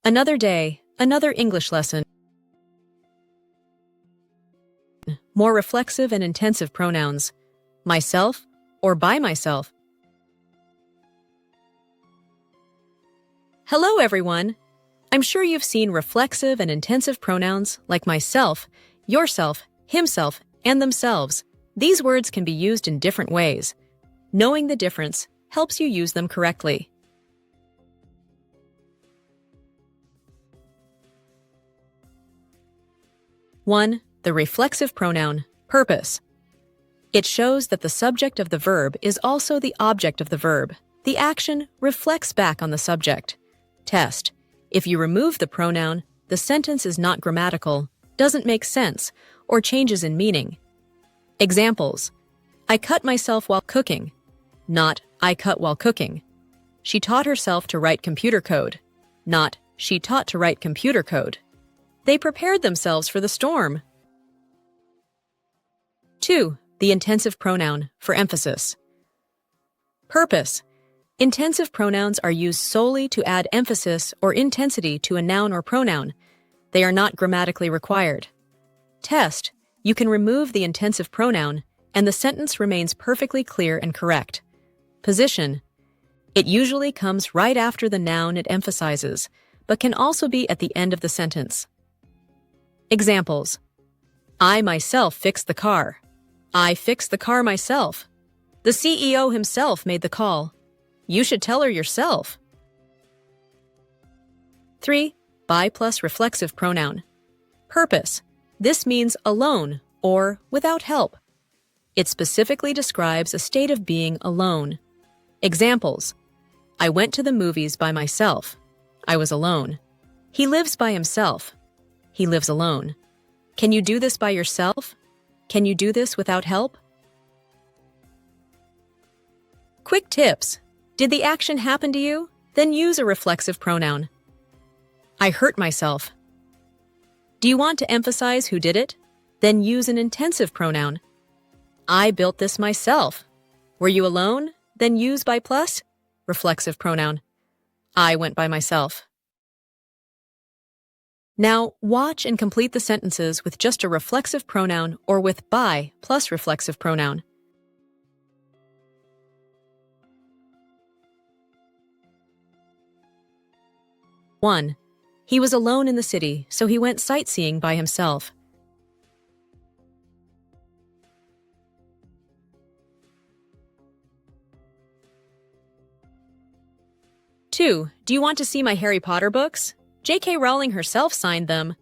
Another day, another English lesson. More reflexive and intensive pronouns. Myself or by myself. Hello, everyone. I'm sure you've seen reflexive and intensive pronouns like myself, yourself, himself, and themselves. These words can be used in different ways. Knowing the difference helps you use them correctly. One, the reflexive pronoun, purpose. It shows that the subject of the verb is also the object of the verb. The action reflects back on the subject. Test. If you remove the pronoun, the sentence is not grammatical, doesn't make sense, or changes in meaning. Examples. I cut myself while cooking, not I cut while cooking. She taught herself to write computer code, not she taught to write computer code. They prepared themselves for the storm. 2. The intensive pronoun, for emphasis. Purpose. Intensive pronouns are used solely to add emphasis or intensity to a noun or pronoun. They are not grammatically required. Test. You can remove the intensive pronoun, and the sentence remains perfectly clear and correct. Position. It usually comes right after the noun it emphasizes, but can also be at the end of the sentence. Examples. I myself fixed the car. I fixed the car myself. The CEO himself made the call. You should tell her yourself. 3. By plus reflexive pronoun. Purpose. This means alone or without help. It specifically describes a state of being alone. Examples. I went to the movies by myself. I was alone. He lives by himself. He lives alone. Can you do this by yourself? Can you do this without help? Quick tips. Did the action happen to you? Then use a reflexive pronoun. I hurt myself. Do you want to emphasize who did it? Then use an intensive pronoun. I built this myself. Were you alone? Then use by plus, reflexive pronoun. I went by myself. Now, watch and complete the sentences with just a reflexive pronoun or with by plus reflexive pronoun. One. He was alone in the city, so he went sightseeing by himself. 2. Do you want to see my Harry Potter books? J.K. Rowling herself signed them.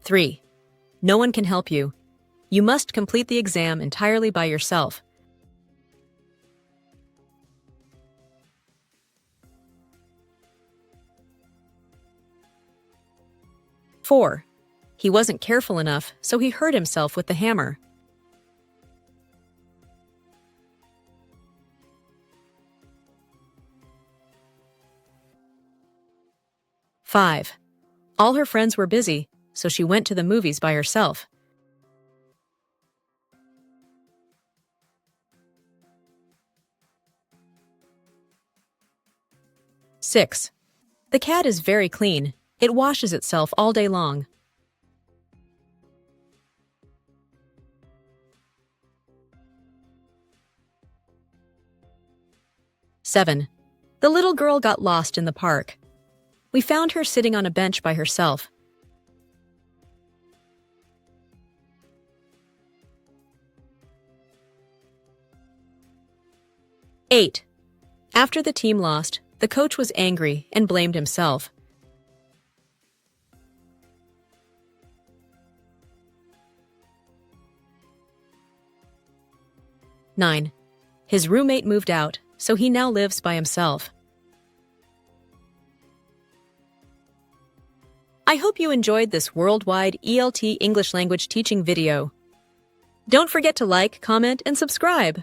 3. No one can help you. You must complete the exam entirely by yourself. 4. He wasn't careful enough, so he hurt himself with the hammer. 5. All her friends were busy, so she went to the movies by herself. 6. The cat is very clean. It washes itself all day long. 7. The little girl got lost in the park. We found her sitting on a bench by herself. 8. After the team lost, the coach was angry and blamed himself. 9. His roommate moved out, so he now lives by himself. I hope you enjoyed this worldwide ELT English language teaching video. Don't forget to like, comment, and subscribe.